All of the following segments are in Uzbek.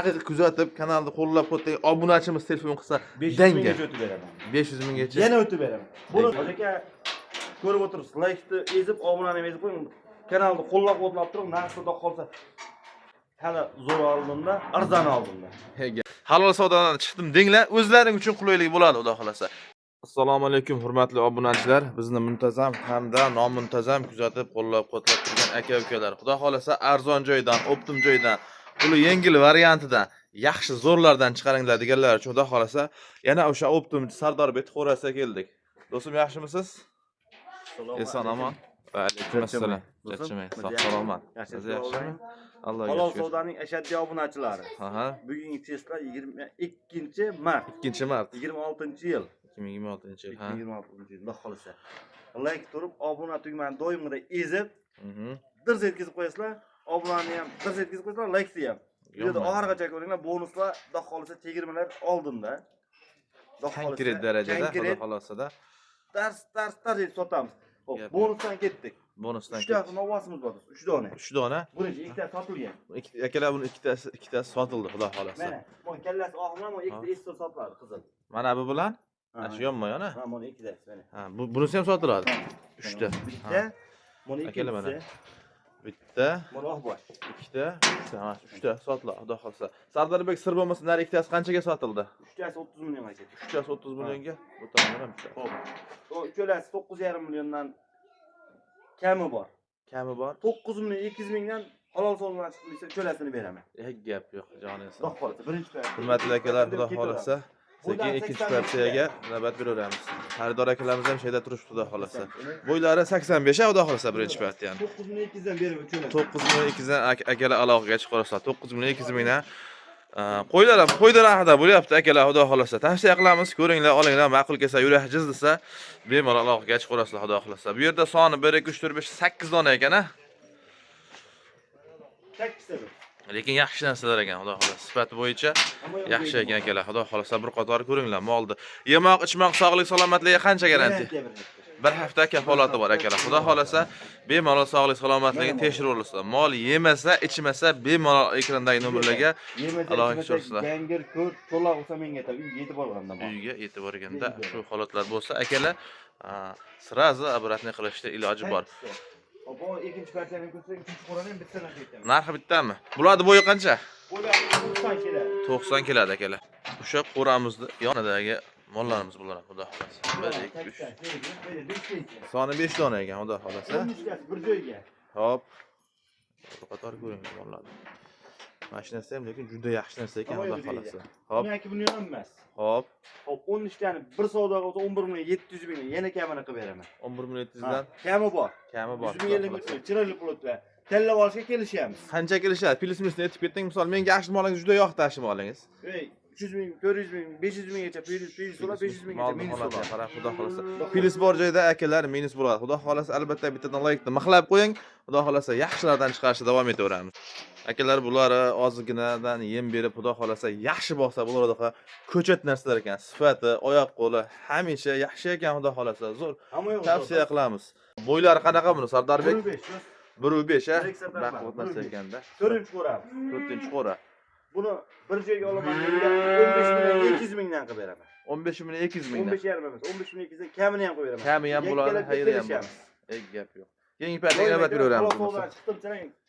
Haqiqiy kuzatib, kanalni qo'llab-quvvatlagan obunachimiz telefon qilsa, 500 minggacha o'tib beraman. 500 minggacha. Yana o'tib beraman. Buni aka ko'rib o'tiribsiz. Like'ni ezib, obunani ezib qo'ying. Kanalni qo'llab-quvvatlab turib, narx xudo qolsa hali zo'r oldimda, arzon oldimda. Halol savdodan chiqdim denglar, o'zlaring uchun qulaylik bo'ladi, xudo xolasa. Assalomu alaykum, hurmatli obunachilar. Bizni muntazam hamda nomuntazam kuzatib, qo'llab-quvvatlab turgan aka-ukalar. Xudo xolasa arzon joydan, optim joydan, puli yengil variantidan, yaxshi zo'rlardan chiqaringlar deganlar uchun xudo xolasa yana o'sha optimchi Sardorbek Xo'rasiga keldik. Do'stim, yaxshimisiz? Eson amon. Va alaykum assalom. Charchamang, sog' salomat. Siz yaxshimi? Allohga Halol shukr. savdoning ashaddiy obunachilari. Aha. Bugungi testlar 22-mart 2-mart 2026-yil. 2026-yil. Ha. 2026-yil. Xudo xolasa. Like turib, obuna tugmani doimgidek ezib, Mhm. dirz etkizib qo'yasizlar. Obunani ham dirz etkizib qo'yasizlar, like-ni ham. Videoda oxirigacha ko'ringlar, bonuslar xudo xolasa chegirmalar oldinda. Konkret darajada, xudo xolasada. Dars deb sotamiz. Xo'p, bonusdan ketdik. Bonusdan 3 ta novasimiz bor, 3 dona. 3 dona. Birinchi ikkita sotilgan. Akalar buni ikkitasi sotildi, xudo xolasa. Mana, bu kallasi oxirma, bu ikkita eski sotiladi, qizil. Mana bu bilan shu yonma-yona. Ha, mana ikkita, mana. Ha, bunisi ham sotiladi. 3 ta. Bitta, mana Akalar mana. ikkita. Bitta, Mana oqbosh. ikkita, 3 ta sotiladi, xudo xolasa. Sardorbek sir bo'lmasa, nari ikkitasi qanchaga sotildi? 3tasi 30 millionga ketdi. 3tasi 30 millionga. Bu tomonlar ham bitta. Xo'p. O uchalasi 9,5 milliondan kami bor. Kami bor. 9 million 200 mingdan halol savdodan chiqdiysa, cho'lasini beraman. Gap yo'q, joningiz. Xudo xolasa, birinchi partiya. Hurmatli akalar, xudo xolasa, sekin ikkinchi partiyaga navbat beraveramiz. Xaridor akalarimiz ham shayda turibdi, xudo xolasa. Bo'ylari 85 ha, xudo xolasa birinchi partiyani. 9,200 dan berib cho'lasini. 9,200 dan akalar aloqaga chiqarasizlar. 9,200 mingdan qo'ylar ham qo'ydi narxida bo'lyapti akalar, xudo xolasa. Tavsiya qilamiz, ko'ringlar, olinglar, ma'qul kelsa, yurak jiz desa, bemalol aloqaga chiqarasizlar, xudo xolasa. Bu yerda soni 1 2 3 4 5 8 dona ekan, ha. 8 ta. Lekin yaxshi narsalar ekan, xudo xolasa. Sifati bo'yicha yaxshi ekan akalar, xudo xolasa. Bir qator ko'ringlar, molni. Yemoq, ichmoq, sog'lik, salomatligiga qancha garantiya? Bir hafta kafolati bor akalar. Xudo xolasa, bemalol sog'lik, salomatligini tekshirib olasizlar. Mol yemasa, ichmasa, bemalol ekrandagi nomerlarga aloqa qilasizlar. Yangir, ko'r, cho'loq bo'lsa menga aytadi, uyga yetib borganda. Uyga yetib borganda shu holatlar bo'lsa, akalar, srazi обратный qilishda iloji bor. Bu ikkinchi partiyani ko'rsang, uchinchi qo'rani bitta narx aytaman. Narxi bittami? Bularning bo'yi qancha? Bo'yi 90 keladi. 90 keladi akalar. O'sha qo'ramizni yonidagi mollarimiz bular, xudo xolasa. 1 2 3. Soni 5 dona ekan, xudo xolasa. Bir joyga. Hop. Bir qator ko'ring mollarni. Mashinasi ham lekin juda yaxshi narsa ekan, xudo xolasa. Hop. Yoki buni ham emas. Hop. Hop, 10 tani bir savdo bo'lsa 11 million 700 ming, yana kamini qilib beraman. 11 million 700 dan kami bor. kami bor. 100 ming chiroyli pul o'tdi. Tanlab olishga kelishamiz. Qancha kelishadi? Plusni aytib ketding, misol menga yaxshi molingiz juda yoqdi, yaxshi molingiz. Ey, 300 ming, 400 ming, 500 minggacha plyus so'la, 500 minggacha minus so'la. Qarab, xudo xolasa. Plus bor joyda akalar minus bo'ladi. Xudo xolasa albatta bittadan like-ni mixlab qo'ying. Xudo xolasa yaxshilardan chiqarishda davom etaveramiz. Akalar bularni ozginadan yem berib, xudo xolasa yaxshi boqsa bo'lardi. Ko'chat narsalar ekan. Sifati, oyoq qo'li hamisha yaxshi ekan, xudo xolasa. Zo'r. Tavsiya qilamiz. Bo'ylari qanaqa buni, Sardorbek? 1.5 ha? Baquvvat narsa ekanda. 4-qo'ra. 4-qo'ra. Buni bir joyga olaman degan 15 million 200 mingdan qilib beraman. 15 million 200 mingdan. 15 yarim emas, 15 million 200 dan kamini ham qo'yib beraman. Kami ham bo'ladi, xayri ham bor. Gap yo'q. Keyingi partiyaga navbat beraveramiz.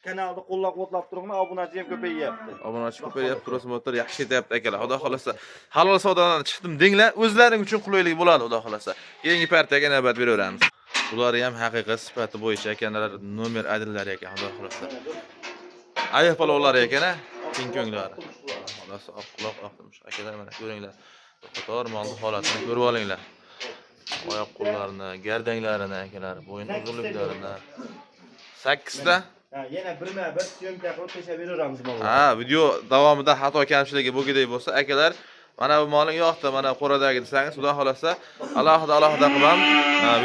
Kanalni qo'llab-quvvatlab turinglar, obunachi ham ko'payyapti. Obunachi ko'payapti, prosmotr yaxshi ketyapti akalar. Xudo xolasa, halol savdodan chiqdim denglar, o'zlaring uchun qulaylik bo'ladi, xudo xolasa. Keyingi partiyaga navbat beraveramiz. Bular ham haqiqiy sifati bo'yicha ekanlar, nomer adillari ekan, xudo xolasa. Ayiq palovlar ekan, keng ko'nglari. Xolasa, oq quloq oqtimish. Akalar mana ko'ringlar. Qator molni holatini ko'rib olinglar. Oyoq qo'llarini, gardanglarini akalar, bo'yin uzunliklarini. 8 ta. Yana birma-bir syomka qilib tashlab beraveramiz mollarni. Ha, video davomida xato kamchiligi bo'lgidek bo'lsa, akalar, mana bu moling yo'qda, mana qo'radagi desangiz, xudo xolasa, alohida qilib ham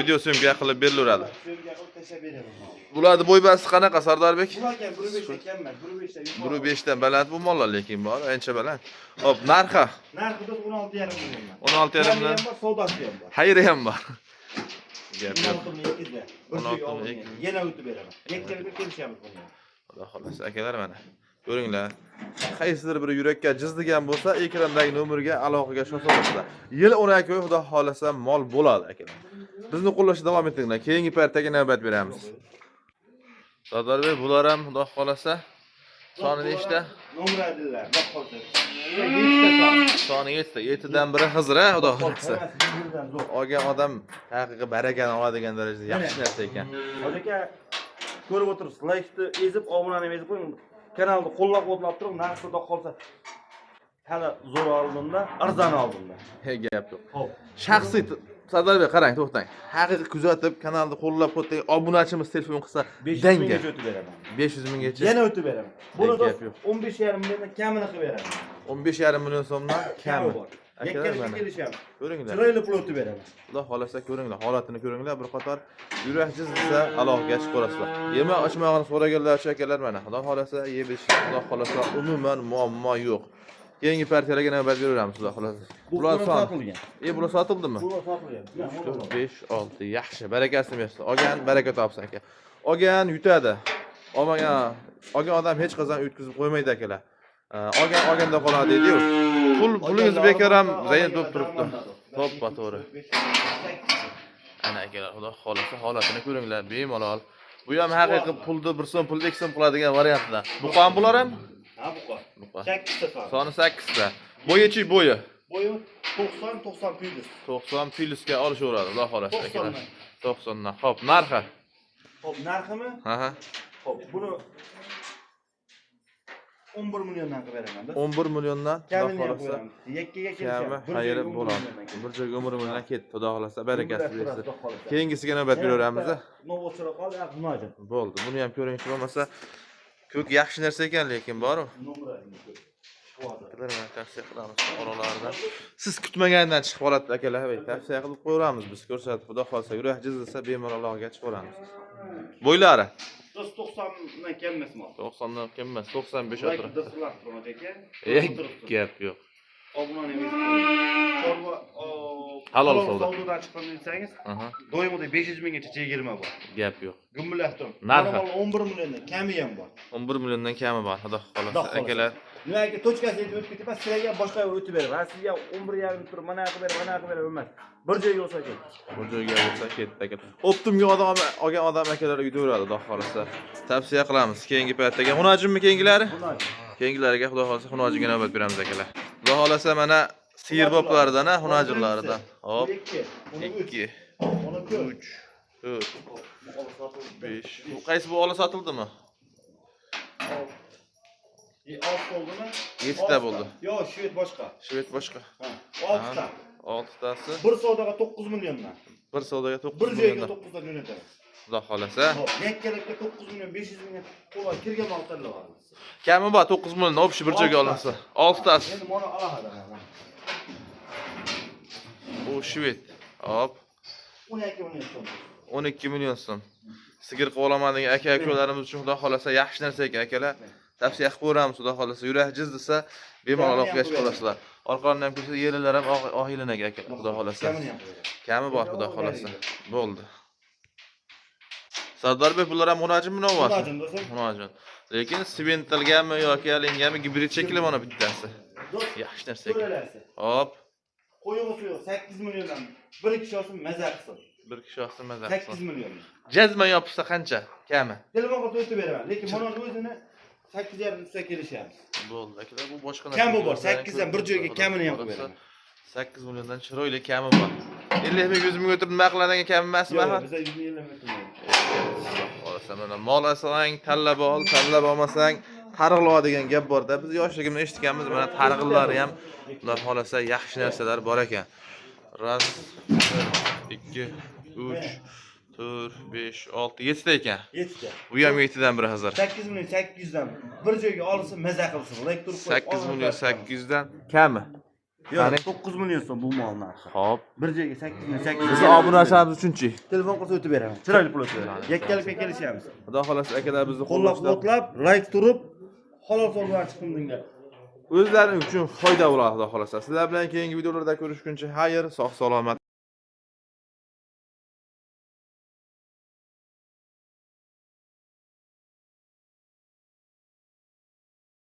video syomka qilib berilaveradi. Syomka qilib tashlab beraman. Bularni bo'y basi qanaqa, Sardorbek? Bular ham 1.5 ta kam emas, 1.5 ta. 1.5 dan baland bu mollar, lekin bor, ancha baland. Hop, narxi? Narxi 16,5 million. 16,5 million. Savdosi ham bor. Xayri ham bor. Gap yo'q. 16,2. Yana o'tib beraman. Gektarga kelishamiz buni. Xudo xolasa, akalar mana. Ko'ringlar. Qaysidir bir yurakka jizdigan bo'lsa, ekrandagi nomerga aloqaga shoshilinglar. Yil 12 oy xudo xolasa mol bo'ladi akalar. Bizni qo'llashda davom etinglar. Keyingi paytdagi navbat beramiz. Sardarbek, bular ham xudo xolasa soni nechta? Nomer adillar, bak qoldi. Soni 7 ta. 7 dan biri Xizr, xudo xolasa. Olgan odam haqiqiy barakani oladigan darajada yaxshi narsa ekan. Aka, ko'rib o'tiribsiz, laykni ezib, obunani ezib qo'ying. Kanalni qo'llab-quvvatlab turib, narxi xudo qolsa hali zo'r oldimda, arzon oldimda. Hech gap yo'q. Xo'p. Shaxsiy Sardarbek, qarang, to'xtang. Haqiqiy kuzatib, kanalni qo'llab-quvvatlang, obunachimiz telefon qilsa, 500 minggacha o'tib beraman. 500 minggacha. Yana o'tib beraman. Buni Hech gap yo'q. 15,5 milliondan kamini qilib beraman. 15,5 million so'mdan kami bor. Akalar Yakkalashib mana. kelishamiz. Ko'ringlar. Chiroyli pul o'tib beraman. Xudo xolasa ko'ringlar, holatini ko'ringlar, bir qator yurak jizdisa aloqaga chiqib qolasizlar. Yemoq ichmog'ini so'raganlarcha akalar mana. Xudo xolasa yeb ichish, xudo xolasa umuman muammo yo'q. Keyingi partiyalarga navbat beraveramiz, xudo xolasa. Bular sotilgan. Bular sotildimi? Bular sotilgan. 4, 5, 6 yaxshi. Barakasini bersin. Olgan baraka topsin aka. Olgan yutadi. Olgan odam hech qachon yutkazib qo'ymaydi akalar. Olganda qoladi deydi-yu. Pulingiz bekor ham zayin bo'lib turibdi. Toppa to'g'ri. Ana akalar, xudo xolasa holatini ko'ringlar, bemalol. Bu ham haqiqiy pulni 1 so'm, pulni 2 so'm qiladigan variantlar. Bu qon bular ham? Ha, bu 8 ta Soni 8 ta. Bo'yi-chi bo'yi? Bo'yi 90 plus. 90 plusga olishaveradi, xudo xolasa akalar. 90 90dan. Xo'p, narxi? Xo'p, narximi? Ha. Xo'p, buni 11 milliondan qilib beraman-da. 11 milliondan, xudo xolasa. Yakkaga Kami kelishamiz. xayri bo'ladi. Bir joyga 11 milliondan ketdi, xudo xolasa, barakasi bersin. Keyingisiga navbat beraveramizda. Novochira qoldi, nojin. Bo'ldi. Buni ham ko'ringchi bo'lmasa, ko'k yaxshi narsa ekan, lekin bor-ku. Mana tavsiya qilamiz oralardan. Siz kutmagandan chiqib qoladi akalar, tavsiya qilib qo'yamiz biz, ko'rsatib, xudo xolsa, yurak jizdasa bemalol aloqaga chiqib olamiz. Bo'ylari 90 dan kelmas mol. 90 dan kelmas, 95 o'tiradi. Dastlab turadi ekan. Gap yo'q. Obunangiz chorva Halol savdo. savdodan chiqqan desangiz, doimida 500 minggacha chegirma bor. Gap yo'q. Gumbillab turing. Narxi? 11 milliondan kami ham bor. 11 milliondan kami bor, xudo xolasa akalar. Nimaga tochkasiga o'tib ketib, sizlarga boshqa o'tib beraman. Sizga 11,5 turib, mana qilib beraman, mana qilib beraman emas. Bir joyga olsa ket. Bir joyga olsa ketdi aka. Optimga odam olgan odam akalar uydaveradi, xudo xolasa. Tavsiya qilamiz keyingi paytdagi. Xunojimmi keyingilari? Keyingilariga xudo xolasa xunojimga navbat beramiz akalar. Xudo xolasa mana sirboblardan, xunojimlaridan. Hop. 2, 3, 4, 5. Bu qaysi bu ola sotildimi? 6 bo'ldimi? 7 ta bo'ldi. Yo'q, shvet boshqa. Shvet boshqa. Ha, 6 ta. 6 tasi. Bir savdoga 9 milliondan. Bir savdoga 9 Bir joyga milliondan. 9 dan jo'nataman. Xudo xolasa. Yakkalikka 9 million, 500 million qo'lga kirgan maqsadlar bor. Kami bor 9 million opshi bir joyga olinsa. 6 tasi. Endi mana alohida. Bu shvet. Hop. 12 million so'm. 12 million so'm. Sigir qilib olaman degan aka-ukalarimiz uchun xudo xolasa yaxshi narsa ekan akalar. Tavsiya qilib qo'yamiz, xudo xolasa. Yurak jiz desa, bemalol aloqaga chiqib olasizlar. Orqalarini ham ko'rsa, yerlar ham ohilanak aka, xudo xolasa. Kami bor, xudo xolasa. Bo'ldi. Sardarbek, bular ham xunojimmi novasi? Xunojim. Lekin siventilganmi yoki alingami gibrid shekli mana bittasi. Yaxshi narsa ekan. Hop. Qo'yig'i suyoq 8 milliondan bir kishi olsin maza qilsin. Bir kishi olsin maza qilsin. 8 million. Jazma yopsa qancha? Kami? Telefon qilib o'tib beraman, lekin mana o'zini 8,5 ustaga kelishamiz. Bo'ldi akalar, bu boshqa narsa. Kami bor, 8 dan bir joyga kamini ham qo'yib beraman. 8 milliondan chiroyli kami bor. 50 ming 100 ming o'tirib nima qiladigan kami emasmi? Yo'q, biz 150 ming o'tirmaymiz. Xolasa mana mol olsang, tanlab ol, tanlab olmasang targ'ilov degan gap bor-da. Biz yoshligimda eshitganmiz, mana targ'illari ham ular xolasa yaxshi narsalar bor ekan. 1, 2, 3, 4, 5, 6, 7 ta ekan. 7 ta. Bu ham 7 dan biri hozir. 8 million 800 dan bir joyga olsa maza qilsin. Lek turib qo'y. 8 million 800 dan kami. Yo'q, 9 million so'm bu mol narxi. Xo'p. Bir joyga 8 million 800. Biz obunachimiz uchunchi. Telefon qilsa o'tib beraman. Chiroyli pul o'tib beraman. Yakkalikka kelishamiz. Xudo xolasa akalar bizni qo'llab-quvvatlab, layk turib, halol savdodan chiqdim bunga. O'zlaring uchun foyda bo'ladi, xudo xolasa. Sizlar bilan keyingi videolarda ko'rishguncha xayr, sog' salomat